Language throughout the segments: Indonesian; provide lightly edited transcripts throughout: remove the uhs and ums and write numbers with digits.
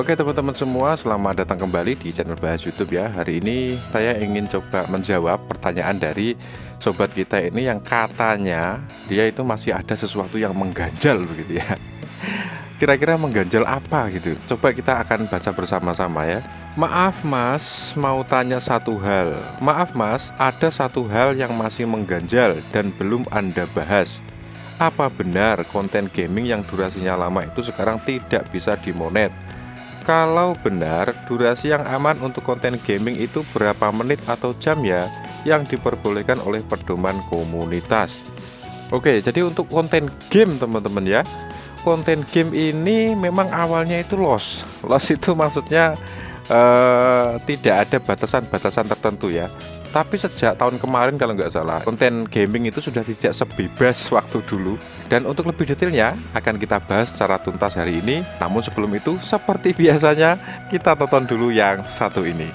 Oke teman-teman semua, selamat datang kembali di channel Bahas YouTube ya. Hari ini saya ingin coba menjawab pertanyaan dari sobat kita ini yang katanya dia itu masih ada sesuatu yang mengganjal begitu ya. Kira-kira mengganjal apa gitu? Coba kita akan baca bersama-sama ya. Maaf mas, mau tanya satu hal. Maaf mas, ada satu hal yang masih mengganjal dan belum Anda bahas. Apa benar konten gaming yang durasinya lama itu sekarang tidak bisa dimonet? Kalau benar, durasi yang aman untuk konten gaming itu berapa menit atau jam ya yang diperbolehkan oleh pedoman komunitas? Oke, jadi untuk konten game teman-teman ya, konten game ini memang awalnya itu loss itu maksudnya tidak ada batasan-batasan tertentu ya. Tapi sejak tahun kemarin kalau nggak salah, konten gaming itu sudah tidak sebebas waktu dulu. Dan untuk lebih detailnya akan kita bahas secara tuntas hari ini. Namun sebelum itu, seperti biasanya, kita tonton dulu yang satu ini.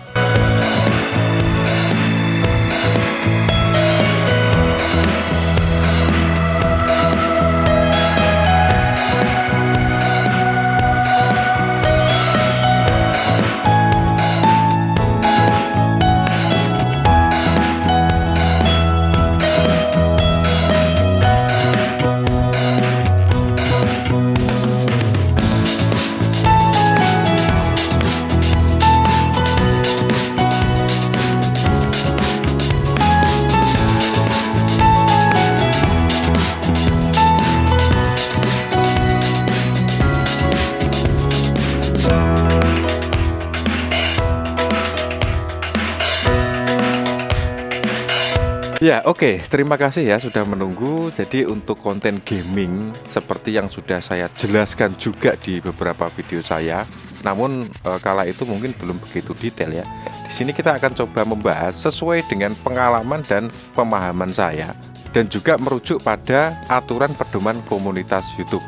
Ya, oke. Terima kasih ya sudah menunggu. Jadi untuk konten gaming seperti yang sudah saya jelaskan juga di beberapa video saya, namun kala itu mungkin belum begitu detail ya. Di sini kita akan coba membahas sesuai dengan pengalaman dan pemahaman saya, dan juga merujuk pada aturan pedoman komunitas YouTube.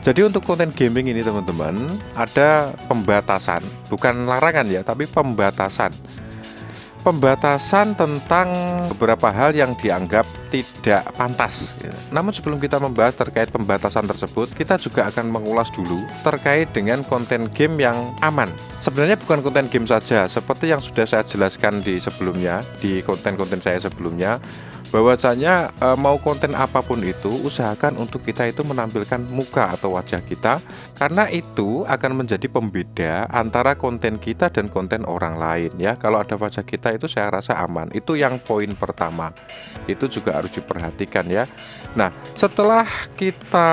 Jadi untuk konten gaming ini teman-teman, ada pembatasan, bukan larangan ya, tapi pembatasan tentang beberapa hal yang dianggap tidak pantas. Namun sebelum kita membahas terkait pembatasan tersebut, kita juga akan mengulas dulu terkait dengan konten game yang aman. Sebenarnya bukan konten game saja, seperti yang sudah saya jelaskan di sebelumnya, di konten-konten saya sebelumnya, bahwasanya mau konten apapun itu, usahakan untuk kita itu menampilkan muka atau wajah kita, karena itu akan menjadi pembeda antara konten kita dan konten orang lain ya. Kalau ada wajah kita itu saya rasa aman. Itu yang poin pertama. Itu juga harus diperhatikan ya. Nah, setelah kita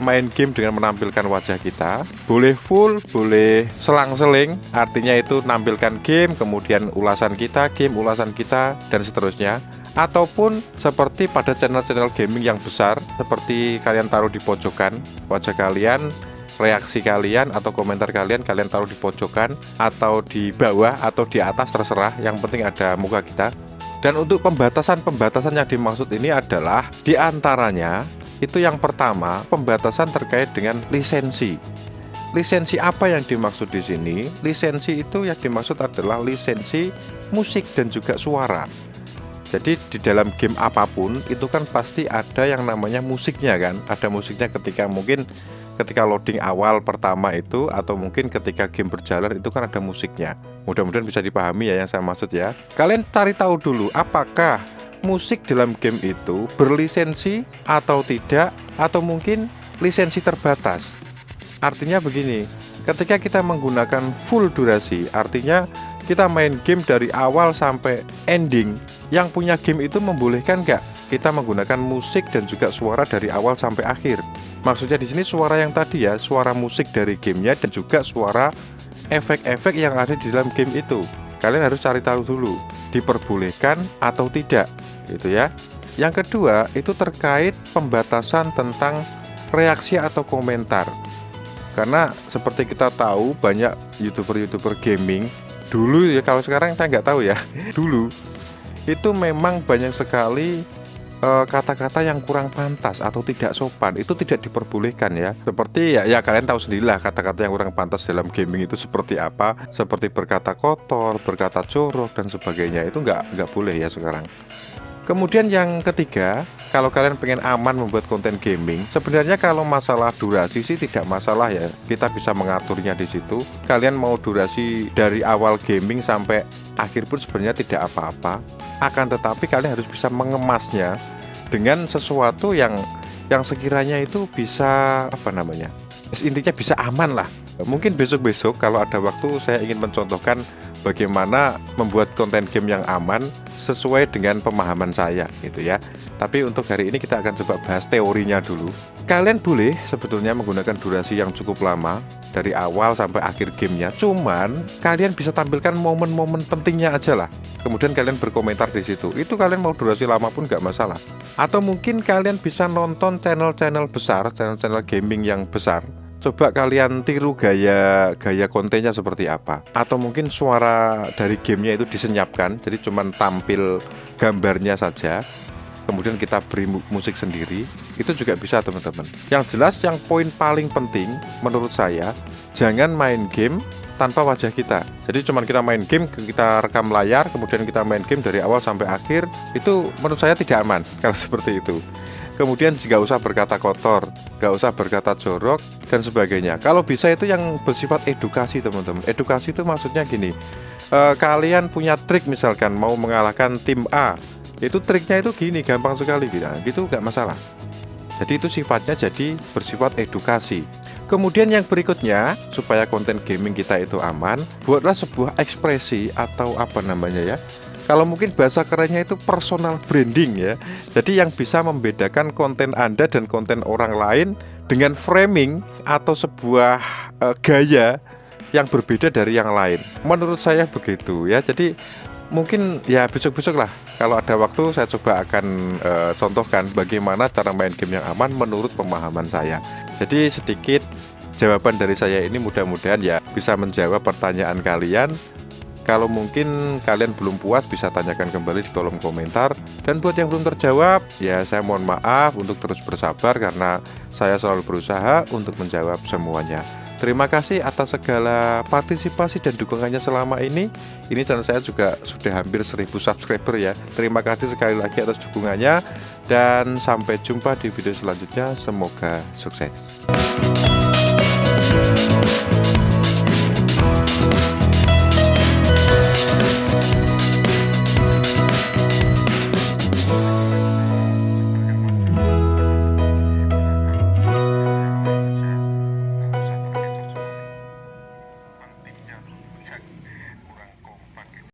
main game dengan menampilkan wajah kita, boleh full, boleh selang-seling, artinya itu nampilkan game, kemudian ulasan kita, game ulasan kita, dan seterusnya. Ataupun seperti pada channel-channel gaming yang besar, seperti kalian taruh di pojokan wajah kalian, reaksi kalian atau komentar kalian taruh di pojokan atau di bawah atau di atas, terserah, yang penting ada muka kita. Dan untuk pembatasan yang dimaksud ini adalah diantaranya itu yang pertama, pembatasan terkait dengan lisensi. Lisensi apa yang dimaksud di sini? Lisensi itu yang dimaksud adalah lisensi musik dan juga suara. Jadi di dalam game apapun itu kan pasti ada yang namanya musiknya kan. Ada musiknya ketika loading awal pertama itu, atau mungkin ketika game berjalan itu kan ada musiknya. Mudah-mudahan bisa dipahami ya yang saya maksud ya. Kalian cari tahu dulu apakah musik dalam game itu berlisensi atau tidak, atau mungkin lisensi terbatas. Artinya begini, ketika kita menggunakan full durasi, artinya kita main game dari awal sampai ending, yang punya game itu membolehkan nggak kita menggunakan musik dan juga suara dari awal sampai akhir? Maksudnya di sini suara yang tadi ya, suara musik dari gamenya dan juga suara efek-efek yang ada di dalam game itu. Kalian harus cari tahu dulu, diperbolehkan atau tidak, gitu ya. Yang kedua, itu terkait pembatasan tentang reaksi atau komentar. Karena seperti kita tahu, banyak YouTuber gaming dulu ya, kalau sekarang saya nggak tahu ya, dulu itu memang banyak sekali kata-kata yang kurang pantas atau tidak sopan, itu tidak diperbolehkan ya. Seperti ya kalian tahu sendirilah kata-kata yang kurang pantas dalam gaming itu seperti apa, seperti berkata kotor, berkata jorok dan sebagainya, itu nggak boleh ya sekarang. Kemudian yang ketiga, kalau kalian pengen aman membuat konten gaming, sebenarnya kalau masalah durasi sih tidak masalah ya. Kita bisa mengaturnya di situ. Kalian mau durasi dari awal gaming sampai akhir pun sebenarnya tidak apa-apa. Akan tetapi kalian harus bisa mengemasnya dengan sesuatu yang sekiranya itu bisa intinya bisa aman lah. Mungkin besok-besok kalau ada waktu saya ingin mencontohkan bagaimana membuat konten game yang aman sesuai dengan pemahaman saya gitu ya. Tapi untuk hari ini kita akan coba bahas teorinya dulu. Kalian boleh sebetulnya menggunakan durasi yang cukup lama dari awal sampai akhir gamenya. Cuman kalian bisa tampilkan momen-momen pentingnya aja lah. Kemudian kalian berkomentar di situ. Itu kalian mau durasi lama pun nggak masalah. Atau mungkin kalian bisa nonton channel-channel besar, channel-channel gaming yang besar. Coba kalian tiru gaya kontennya seperti apa. Atau mungkin suara dari gamenya itu disenyapkan, jadi cuman tampil gambarnya saja. Kemudian kita beri musik sendiri. Itu juga bisa teman-teman. Yang jelas yang poin paling penting menurut saya, jangan main game tanpa wajah kita. Jadi cuman kita main game, kita rekam layar, kemudian kita main game dari awal sampai akhir. Itu menurut saya tidak aman kalau seperti itu. Kemudian nggak usah berkata kotor, nggak usah berkata jorok, dan sebagainya. Kalau bisa itu yang bersifat edukasi teman-teman. Edukasi itu maksudnya gini, kalian punya trik misalkan mau mengalahkan tim A, itu triknya itu gini, gampang sekali gitu nggak masalah. Jadi itu sifatnya jadi bersifat edukasi. Kemudian yang berikutnya, supaya konten gaming kita itu aman, buatlah sebuah ekspresi atau kalau mungkin bahasa kerennya itu personal branding ya. Jadi yang bisa membedakan konten Anda dan konten orang lain dengan framing atau sebuah gaya yang berbeda dari yang lain. Menurut saya begitu ya. Jadi mungkin ya besok-besok lah kalau ada waktu saya coba akan contohkan bagaimana cara main game yang aman menurut pemahaman saya. Jadi sedikit jawaban dari saya ini mudah-mudahan ya bisa menjawab pertanyaan kalian. Kalau mungkin kalian belum puas bisa tanyakan kembali di kolom komentar. Dan buat yang belum terjawab, ya saya mohon maaf untuk terus bersabar karena saya selalu berusaha untuk menjawab semuanya. Terima kasih atas segala partisipasi dan dukungannya selama ini. Ini channel saya juga sudah hampir 1000 subscriber ya. Terima kasih sekali lagi atas dukungannya. Dan sampai jumpa di video selanjutnya. Semoga sukses.